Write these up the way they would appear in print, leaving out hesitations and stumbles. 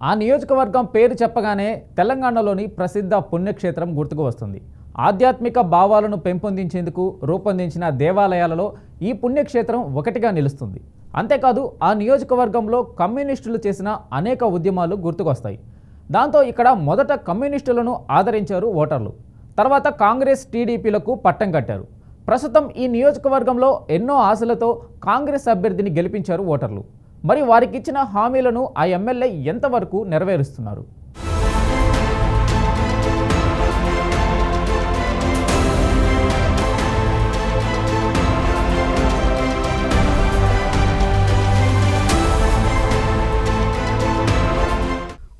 ఆ నియోజకవర్గం పేరు చెప్పగానే తెలంగాణలోని ప్రసిద్ధ పుణ్యక్షేత్రం గుర్తుకు వస్తుంది. ఆధ్యాత్మిక భావాలను పెంపొందించేందుకు రూపొందించిన దేవాలయాలలో ఈ పుణ్యక్షేత్రం ఒకటిగా నిలుస్తుంది. అంతేకాదు ఆ నియోజకవర్గంలో కమ్యూనిస్టులు చేసిన అనేక ఉద్యమాలు గుర్తుకొస్తాయి. దాంతో ఇక్కడ మొదట కమ్యూనిస్టులను ఆదరించారు ఓటర్లు. తర్వాత కాంగ్రెస్, టీడీపీలకు పట్టం కట్టారు. ప్రస్తుతం ఈ నియోజకవర్గంలో ఎన్నో ఆశలతో కాంగ్రెస్ అభ్యర్థిని గెలిపించారు ఓటర్లు. మరి వారికి ఇచ్చిన హామీలను ఆ ఎమ్మెల్యే ఎంతవరకు నెరవేరుస్తున్నారు?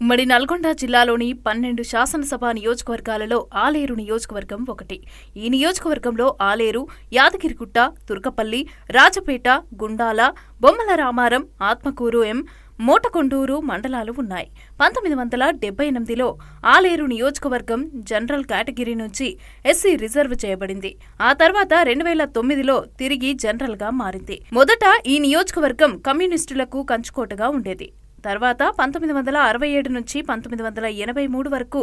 ఉమ్మడి నల్గొండ జిల్లాలోని 12 శాసనసభ నియోజకవర్గాలలో ఆలేరు నియోజకవర్గం ఒకటి. ఈ నియోజకవర్గంలో ఆలేరు, యాదగిరిగుట్ట, తుర్కపల్లి, రాజపేట, గుండాల, బొమ్మల రామారం, ఆత్మకూరు ఎం, మోటకొండూరు మండలాలు ఉన్నాయి. 1978లో ఆలేరు నియోజకవర్గం జనరల్ కేటగిరీ నుంచి ఎస్సీ రిజర్వ్ చేయబడింది. ఆ తర్వాత 2009లో తిరిగి జనరల్గా మారింది. మొదట ఈ నియోజకవర్గం కమ్యూనిస్టులకు కంచుకోటగా ఉండేది. తర్వాత 1967 నుంచి 1983 వరకు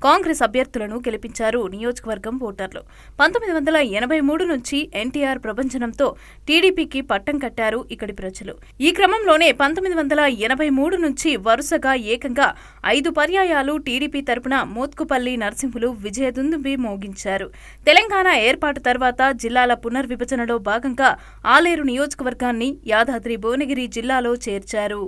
కాంగ్రెస్ అభ్యర్థులను గెలిపించారు నియోజకవర్గం ఓటర్లు. 1983 నుంచి ఎన్టీఆర్ ప్రభంజనంతో టీడీపీకి పట్టం కట్టారు ఇక్కడి ప్రజలు. ఈ క్రమంలోనే 1983 నుంచి వరుసగా ఏకంగా 5 పర్యాయాలు టీడీపీ తరపున మోత్కుపల్లి నరసింహులు విజయదుందుబి మోగించారు. తెలంగాణ ఏర్పాటు తర్వాత జిల్లాల పునర్విభజనలో భాగంగా ఆలేరు నియోజకవర్గాన్ని యాదాద్రి భువనగిరి జిల్లాలో చేర్చారు.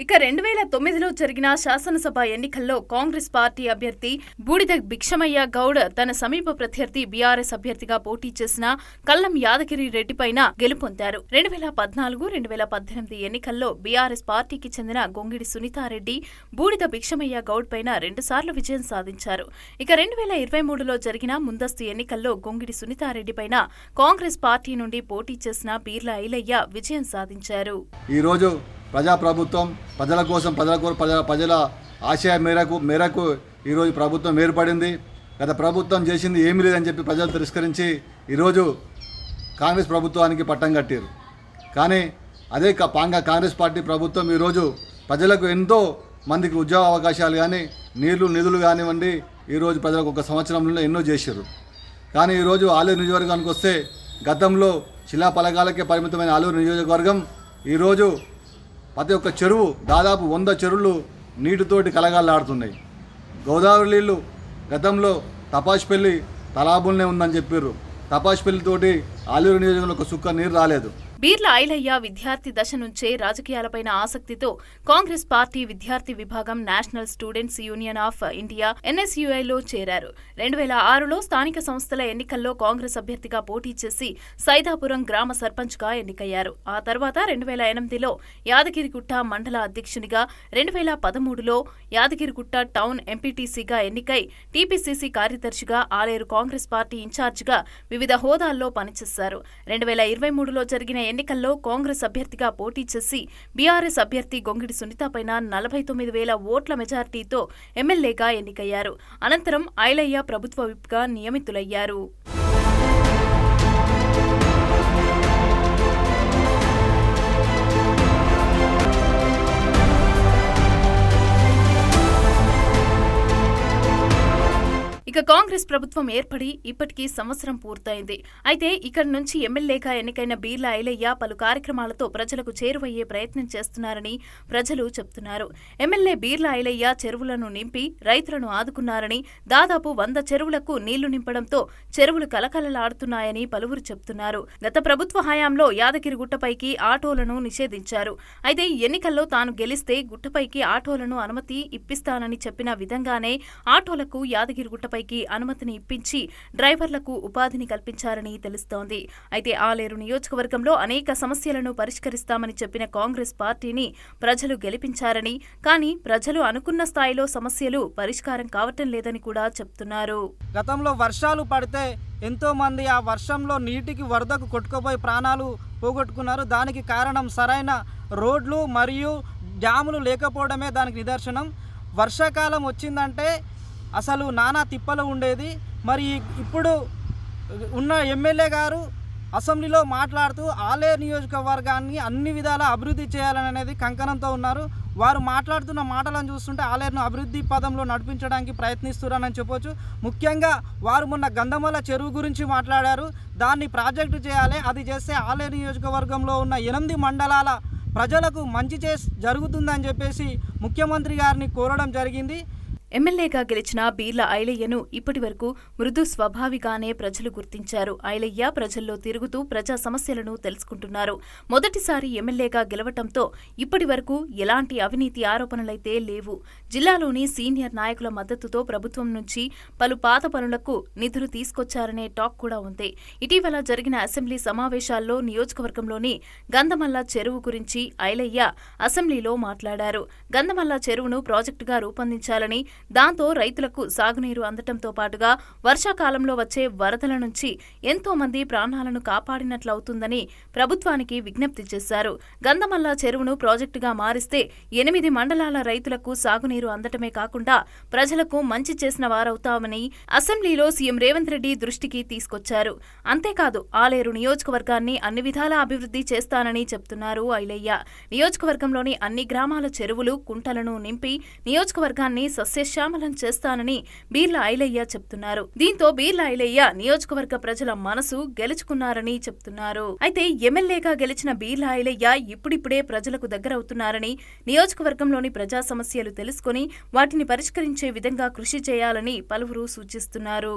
ఇక 2009లో జరిగిన శాసనసభ ఎన్నికల్లో కాంగ్రెస్ పార్టీ అభ్యర్థి బూడిద భిక్షమయ్య గౌడ్ తన సమీప ప్రత్యర్థి బీఆర్ఎస్ అభ్యర్థిగా పోటీ చేసిన కల్లం యాదగిరి రెడ్డిపైన గెలుపొందారు. 2014, 2018 ఎన్నికల్లో బీఆర్ఎస్ పార్టీకి చెందిన గొంగిడి సునీతారెడ్డి బూడిద భిక్షమయ్య గౌడ్ పైన 2 సార్లు విజయం సాధించారు. ఇక 2023లో జరిగిన ముందస్తు ఎన్నికల్లో గొంగిడి సునీతారెడ్డి పైన కాంగ్రెస్ పార్టీ నుండి పోటీ చేసిన బీర్ల ఐలయ్య విజయం సాధించారు. ప్రజాప్రభుత్వం ప్రజల కోసం ప్రజల ఆశయ మేరకు ఈరోజు ప్రభుత్వం ఏర్పడింది. గత ప్రభుత్వం చేసింది ఏమీ లేదని చెప్పి ప్రజలు తిరస్కరించి ఈరోజు కాంగ్రెస్ ప్రభుత్వానికి పట్టం కట్టారు. కానీ అదే కాంగ్రెస్ పార్టీ ప్రభుత్వం ఈరోజు ప్రజలకు ఎంతో మందికి ఉద్యోగ అవకాశాలు కానీ నిధులు కానివ్వండి ఈరోజు ప్రజలకు ఒక సంవత్సరంలో ఎన్నో చేశారు. కానీ ఈరోజు ఆలేరు నియోజకవర్గానికి వస్తే గతంలో శిలాఫలకాలకే పరిమితమైన ఆలేరు నియోజకవర్గం ఈరోజు ప్రతి ఒక్క చెరువు దాదాపు 100 చెరువులు నీటితోటి కలగాలాడుతున్నాయి. గోదావరి నీళ్లు గతంలో తపాష్పల్లి తలాబుల్నే ఉందని చెప్పారు. తపాష్పల్లితోటి ఆలేరు నియోజకవర్గంలో ఒక సుక్క నీరు రాలేదు. బీర్ల ఐలయ్య విద్యార్థి దశ నుంచే రాజకీయాలపైన ఆసక్తితో కాంగ్రెస్ పార్టీ విద్యార్థి విభాగం National Students Union of India NSUIలో చేరారు. 2006లో స్థానిక సంస్థల ఎన్నికల్లో కాంగ్రెస్ అభ్యర్థిగా పోటీ చేసి సైదాపురం గ్రామ సర్పంచ్గా ఎన్నికయ్యారు. ఆ తర్వాత 2008లో యాదగిరిగుట్ట మండల అధ్యక్షునిగా, 2013లో యాదగిరిగుట్ట టౌన్ ఎంపీటీసీగా ఎన్నికై టీపీసీసీ కార్యదర్శిగా, ఆలేరు కాంగ్రెస్ పార్టీ ఇన్ఛార్జిగా వివిధ హోదాల్లో పనిచేశారు. 2023లో జరిగిన ఎన్నికల్లో కాంగ్రెస్ అభ్యర్థిగా పోటీ చేసి బీఆర్ఎస్ అభ్యర్థి గొంగిడి సునీతపైన 49,000 ఓట్ల మెజార్టీతో ఎమ్మెల్యేగా ఎన్నికయ్యారు. అనంతరం ఐలయ్య ప్రభుత్వ విప్గా నియమితులయ్యారు. ఇక కాంగ్రెస్ ప్రభుత్వం ఏర్పడి ఇప్పటికీ సంవత్సరం పూర్తయింది. అయితే ఇక్కడి నుంచి ఎమ్మెల్యేగా ఎన్నికైన బీర్ల ఐలయ్య పలు కార్యక్రమాలతో ప్రజలకు చేరువయ్యే ప్రయత్నం చేస్తున్నారని ప్రజలు చెబుతున్నారు. ఎమ్మెల్యే బీర్ల ఐలయ్య చెరువులను నింపి రైతులను ఆదుకున్నారని, దాదాపు 100 చెరువులకు నీళ్లు నింపడంతో చెరువులు కలకలలాడుతున్నాయని పలువురు చెబుతున్నారు. గత ప్రభుత్వ హయాంలో యాదగిరి గుట్టపైకి ఆటోలను నిషేధించారు. అయితే ఎన్నికల్లో తాను గెలిస్తే గుట్టపైకి ఆటోలను అనుమతి ఇప్పిస్తానని చెప్పిన విధంగానే ఆటోలకు యాదగిరి గుట్టపై అనుమతిని ఇప్పించి డ్రైవర్లకు ఉపాధిని కల్పించారని తెలుస్తోంది. అయితే ఆలేరు నియోజకవర్గంలో అనేక సమస్యలను పరిష్కరిస్తామని చెప్పిన కాంగ్రెస్ పార్టీని ప్రజలు గెలిపించారని, కానీ ప్రజలు అనుకున్న స్థాయిలో సమస్యలు పరిష్కారం కావటం లేదని కూడా చెప్తున్నారు. గతంలో వర్షాలు పడితే ఎంతో మంది ఆ వర్షంలో నీటికి వరదకు కొట్టుకుపోయి ప్రాణాలు పోగొట్టుకున్నారు. దానికి కారణం సరైన రోడ్లు మరియు డ్యాములు లేకపోవడమే దానికి నిదర్శనం. వర్షాకాలం వచ్చిందంటే అసలు నానా తిప్పలు ఉండేది. మరి ఇప్పుడు ఉన్న ఎమ్మెల్యే గారు అసెంబ్లీలో మాట్లాడుతూ ఆలేరు నియోజకవర్గాన్ని అన్ని విధాలా అభివృద్ధి చేయాలనేది కంకణంతో ఉన్నారు. వారు మాట్లాడుతున్న మాటలను చూస్తుంటే ఆలేరును అభివృద్ధి పదంలో నడిపించడానికి ప్రయత్నిస్తున్నారని చెప్పొచ్చు. ముఖ్యంగా వారు మొన్న గంధమల్ల చెరువు గురించి మాట్లాడారు. దాన్ని ప్రాజెక్టు చేయాలి, అది చేస్తే ఆలేరు నియోజకవర్గంలో ఉన్న 8 మండలాల ప్రజలకు మంచి జరుగుతుందని చెప్పేసి ముఖ్యమంత్రి గారిని కోరడం జరిగింది. ఎమ్మెల్యేగా గెలిచిన బీర్ల ఐలయ్యను ఇప్పటి వరకు మృదు స్వభావిగానే ప్రజలు గుర్తించారు. ఐలయ్య ప్రజల్లో తిరుగుతూ ప్రజా సమస్యలను తెలుసుకుంటున్నారు. మొదటిసారి ఎమ్మెల్యేగా గెలవటంతో ఇప్పటి వరకు ఎలాంటి అవినీతి ఆరోపణలైతే లేవు. జిల్లాలోని సీనియర్ నాయకుల మద్దతుతో ప్రభుత్వం నుంచి పలు పాత పనులకు నిధులు తీసుకొచ్చారనే టాక్ కూడా ఉంది. ఇటీవల జరిగిన అసెంబ్లీ సమావేశాల్లో నియోజకవర్గంలోని గంధమల్ల చెరువు గురించి ఐలయ్య అసెంబ్లీలో మాట్లాడారు. గంధమల్ల చెరువును ప్రాజెక్టుగా రూపొందించాలని, దాంతో రైతులకు సాగునీరు అందటంతో పాటుగా వర్షాకాలంలో వచ్చే వరదల నుంచి ఎంతో మంది ప్రాణాలను కాపాడినట్లవుతుందని ప్రభుత్వానికి విజ్ఞప్తి చేశారు. గంధమల్ల చెరువును ప్రాజెక్టుగా మారిస్తే 8 మండలాల రైతులకు సాగునీరు అందటమే కాకుండా ప్రజలకు మంచి చేసిన వారవుతామని అసెంబ్లీలో సీఎం రేవంత్ రెడ్డి దృష్టికి తీసుకొచ్చారు. అంతేకాదు ఆలేరు నియోజకవర్గాన్ని అన్ని విధాలా అభివృద్ధి చేస్తానని చెప్తున్నారు ఐలయ్య. నియోజకవర్గంలోని అన్ని గ్రామాల చెరువులు, కుంటలను నింపి నియోజకవర్గాన్ని సస్యశ్యామలం చేస్తానని బీర్ల ఐలయ్య చెప్తున్నారు. దీంతో బీర్ల ఐలయ్య నియోజకవర్గ ప్రజల మనసు గెలుచుకున్నారని చెప్తున్నారు. అయితే ఎమ్మెల్యేగా గెలిచిన బీర్ల ఐలయ్య ఇప్పుడిప్పుడే ప్రజలకు దగ్గరవుతున్నారని, నియోజకవర్గంలోని ప్రజా సమస్యలు తెలుసుకుని వాటిని పరిష్కరించే విధంగా కృషి చేయాలని పలువురు సూచిస్తున్నారు.